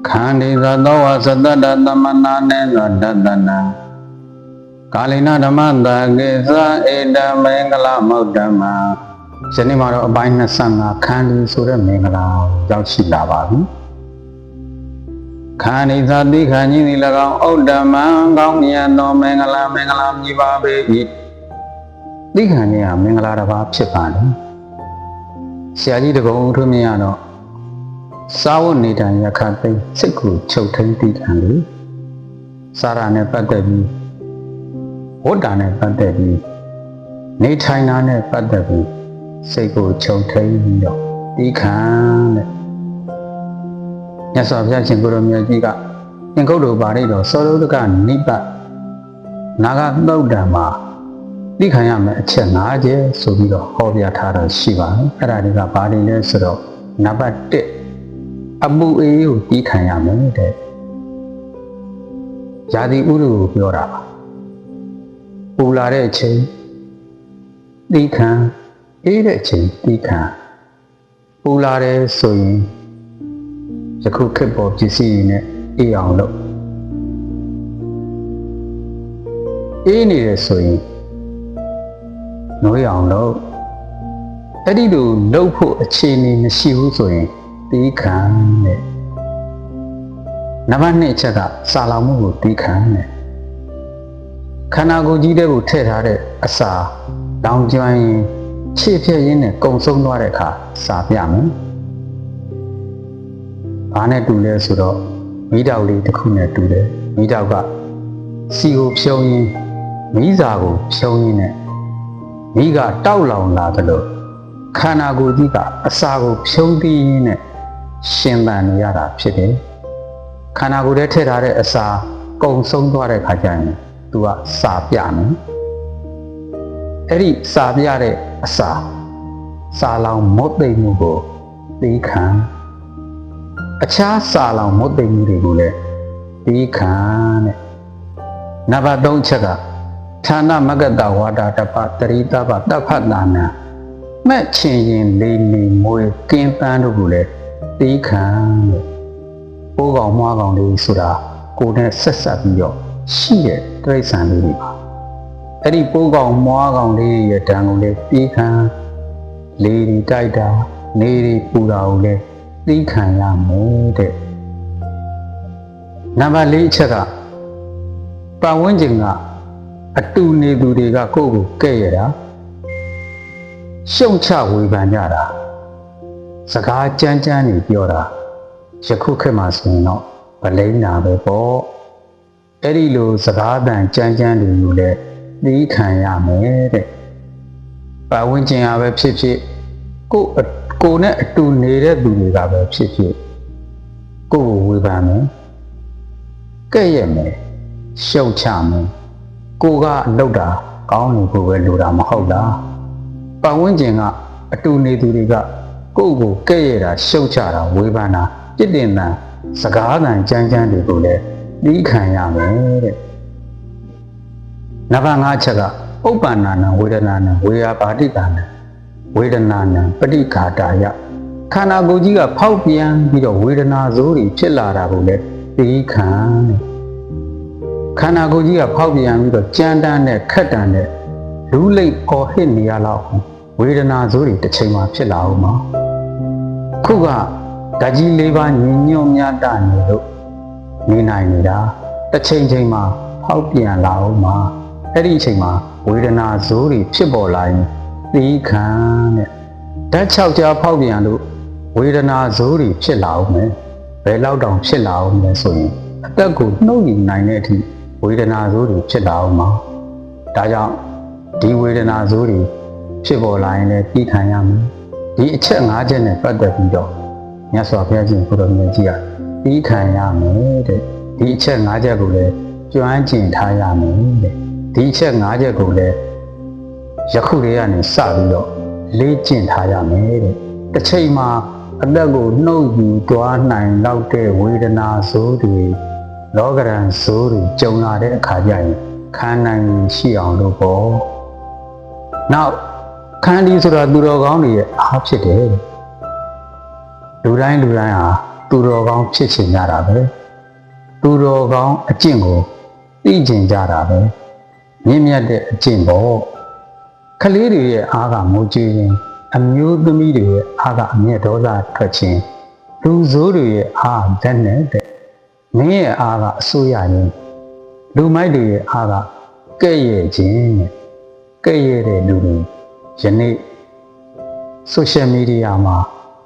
ခန္ဒီသသောဝသတ္တသမနာနေသောတတနာကာလိနဓမ္မတာကိသဧတမင်္ဂလမௌတ္တမယနေ့မှာတော့အပိုင်း25ခန္ဒီဆိုတဲ့မင်္ဂလာရောက်ရှိလာပါပြီခန္ဒီသတိခန္ကြီးသည်၎င်းဩတ္တမံကောင်းမြတ်သောမင်္ဂလာမြည်ပါပေ၏တိခန္ကြီးဟာမင်္ဂလာတစ်ပါးဖြစ်ပါတယ်ဆရာကြီးတကုံဦးထွန်းမြတ်တော့စာဝတ်နေထိုင်ရခသိစိတ်ကိုချုပ်ထိန်တိခံလို့စာရနဲ့ပတ်သက်ပြီးဝတ္တာနဲ့ပတ်သက်ပြီးနေထိုင်တာနဲ့ပတ်သက်ပြီးစိတ်ကိုချုပ်ထိန်ပြီးတော့တိခံတဲ့မြတ်စွာဘုရားရှင်ကိုရောမြတ်ကြီးကသင်္ကုတ်တော်ပါဠိတော်သောရုဒ္ဓကနိပတ်နာဂသုတ်တံမှာတိခံရမယ်အချက်5ချက်ဆိုပြီးတော့ဟောပြထားတာရှိပါတယ်အဲ့ဒါတွေကဘာတွေလဲဆိုတော့နံပါတ်1အမှုအေးကိုတီးခံရမယ်တဲ့ယာတိဥရုကိုပြောတာပါပူလာတဲ့အချိန်တီးခံအေးတဲ့အချိန်တီးခံပူလာတယ်ဆိုရင်ယခုခေတ်ပေါ်ပစ္စည်းတွေနဲ့အေးအောင်လုပ်အေးနေတယ်ဆိုရင်နှွေးအောင်လုပ်အဲ့ဒီလိုလုပ်ဖို့အခြေအနေမရှိဘူးဆိုရင်တီးခံတဲ့နံပါတ်2အချက်ကစာလောင်မှုကိုတီးခံတဲ့ခန္ဓာကိုယ်ကြီးတဲ့ကိုထည့်ထားတဲ့အစာလောင်ကျွမ်းရင်ခြေဖြည့်ရင်းနဲ့ကုံဆုံးသွားတဲ့အခါစာပြမယ်။ဘာနဲ့တူလဲဆိုတော့မီးတောက်လေးတစ်ခုနဲ့တူတယ်။မီးတောက်ကစီကိုဖြုံးရင်းမီးစာကိုဖြုံးရင်းနဲ့မီးကတောက်လောင်လာတယ်လို့ခန္ဓာကိုယ်ကြီးကအစာကိုဖြုံးပြီးရင်းနဲ့ရှင်သန်နေရတာဖြစ်တယ်ခန္ဓာကိုယ်ထဲထည့်ထားတဲ့အစာကုံဆုံးသွားတဲ့ခါကျရင်သူကစာပြမယ်အဲ့ဒီစာပြတဲ့အစာလောင်မုတ်သိမ့်မှုကိုသိခံအခြားစာလောင်မုတ်သိမ့်မှုတွေကိုလည်းသိခံတဲ့နံပါတ်3ချက်ကဌာနမဂ္ဂတဝါဒတပတရိတပတဖတ်တာနာမဲ့ချင်းရင်လေးနေမွေကင်းပန်းတို့ကိုလည်းသိခံတဲ့ပိုးကောင်မွားကောင်လေးဆိုတာကိုယ်နဲ့ဆက်ဆက်ပြီးတော့ရှိတဲ့တိရစ္ဆာန်လေးတွေပါအဲ့ဒီပိုးကောင်မွားကောင်လေးရဲ့တန်ကိုလည်းသိခံလေတွေတိုက်တာနေတွေပူတာကိုလည်းသိခံရမယ်တဲ့နံပါတ်4အချက်ကပတ်ဝန်းကျင်ကအတူနေသူတွေကကိုယ့်ကိုကဲ့ရတာရှုံချဝေဖန်ကြတာစကားကြမ်းကြမ်းနေပြောတာယခုခေတ်မှာဆိုရင်တော့ဗလိန်းနာပဲပေါ့အဲ့ဒီလိုစကားတန်ကြမ်းကြမ်းတွေကိုလည်းသိခံရမယ်တဲ့ပတ်ဝန်းကျင်ကပဲဖြစ်ဖြစ်ကိုနဲ့အတူနေတဲ့သူတွေကပဲဖြစ်ဖြစ်ကိုယ်ကိုဝေဖန်မယ်ကဲ့ရဲ့မယ်ရှုံချမယ်ကိုကလောက်တာကောင်းနေဖို့ပဲလိုတာမဟုတ်လားပတ်ဝန်းကျင်ကအတူနေသူတွေကကိုယ့်ကိုကဲ့ရဲ့တာရှုတ်ချတာဝေဖန်တာပြစ်တင်တာစကားတန်ကြမ်းကြမ်းတွေကိုလည်းသိခံရမယ်တဲ့နံပါတ်5ချက်ကဥပ္ပန္နာနံဝေဒနာနံဝေယပါတိကနံဝေဒနာနံပဋိฆာတာယခန္ဓာကိုယ်ကြီးကဖောက်ပြန်ပြီးတော့ဝေဒနာစိုးတွေဖြစ်လာတာကိုလည်းသိခံတဲ့ခန္ဓာကိုယ်ကြီးကဖောက်ပြန်ပြီးတော့ကြမ်းတမ်းတဲ့ခက်တန်တဲ့လူးလိမ့်အော်ဟစ်နေရလောက်ဝေဒနာစိုးတွေတစ်ချိန်မှာဖြစ်လာအောင်ပါခုကဓာကြီး၄ပါးညီညွတ်မြတ်တာနေလို့နေနိုင်နေတာတစ်ချိန်မှာဖောက်ပြန်လာအောင်ပါအဲ့ဒီအချိန်မှာဝေဒနာစိုးတွေဖြစ်ပေါ်လာရင်သိခံတဲ့ဓာတ်6ကြားဖောက်ပြန်လို့ဝေဒနာစိုးတွေဖြစ်လာအောင်မယ်ဘယ်လောက်တောင်ဖြစ်လာအောင်လဲဆိုရင်အသက်ကိုနှုတ်ယူနိုင်တဲ့အထိဝေဒနာစိုးတွေဖြစ်လာအောင်ပါဒါကြောင့်ဒီဝေဒနာစိုးတွေဖြစ်ပေါ်လာရင်လည်းသိခံရမယ်ဒီအချက်5ချက်နဲ့ပတ်သက်ပြီးတော့မြတ်စွာဘုရားရှင်ကိုတော်မြတ်ကြီးကသိခံရမယ်တဲ့ဒီအချက်5ချက်ကိုလည်းကျွမ်းကျင်ထားရမယ်တဲ့ဒီအချက်5ချက်ကိုလည်းယခုတည်းကနေစပြီးတော့လေ့ကျင့်ထားရမယ်တဲ့တစ်ချိန်မှာအသက်ကိုနှုတ်ယူသွားနိုင်လောက်တဲ့ဝေဒနာစိုးတွေလောကရန်စိုးတွေကြုံလာတဲ့အခါကျရင်ခံနိုင်ရှိအောင်လို့ပေါ့နောက်ခန္ဒီဆိုတာသူတော်ကောင်းတွေရဲ့အားဖြစ်တယ်လူတိုင်းဟာသူ သူတော်ကောင်းဖြစ်ချင်ကြတာပဲသူတော်ကောင်းအကျင့်ကိုသိကျင်ကြတာပဲမြင့်မြတ်တဲ့အကျင့်ပေါ့ကလေးတွေရဲ့အားကမိုးကြွခြင်းအမျိုးသမီးတွေရဲ့အားကအမျက်ဒေါသထွက်ခြင်းလူဆိုးတွေရဲ့အားလက်နဲ့တဲ့မင်းရဲ့အားကအဆိုးရခြင်းလူမိုက်တွေရဲ့အားကကဲ့ရဲ့ခြင်းကဲ့ရဲ့တဲ့လူတွေယနေ့ဆိုရှယ်မီဒီယာမှာ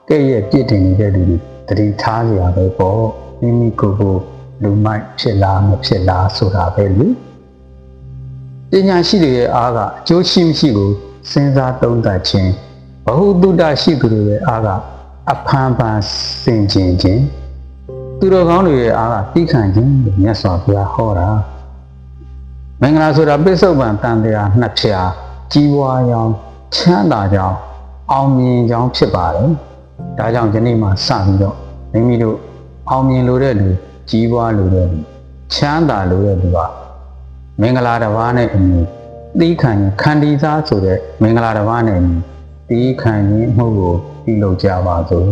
ကဲ့ရဲ့ပြစ်တင်နေတဲ့လူတွေတတိထားကြရပဲပေါ့မိမိကိုယ်ကိုလူမိုက်ဖြစ်လားမဖြစ်လားဆိုတာပဲလေပညာရှိတွေရဲ့အားကအကျိုးရှိမရှိကိုစဉ်းစားသုံးသပ်ခြင်းဘဟုတုတရှိသူတွေရဲ့အားကအဖန်ဖန်စင်ကျင်ခြင်းသူတော်ကောင်းတွေရဲ့အားကတိခံခြင်းလို့မြတ်စွာဘုရားဟောတာမင်္ဂလာဆိုတာပိဿုပန်တန်တရားနှစ်ဖြာကြီးပွားကြောင်းချမ်းသာကြောင်းအောင်မြင်ကြောင်းဖြစ်ပါတယ်ဒါကြောင့်ယနေ့မှစပြီးတော့မိမိတို့အောင်မြင်လို့တဲ့လူကြီးပွားလို့တဲ့လူချမ်းသာလို့တဲ့လူကမင်္ဂလာတစ်ပါးနဲ့အညီသီးခံရင်ခန္တီစားဆိုတဲ့မင်္ဂလာတစ်ပါးနဲ့အညီသီးခံရင်မှုကိုပြုလုပ်ကြပါစို့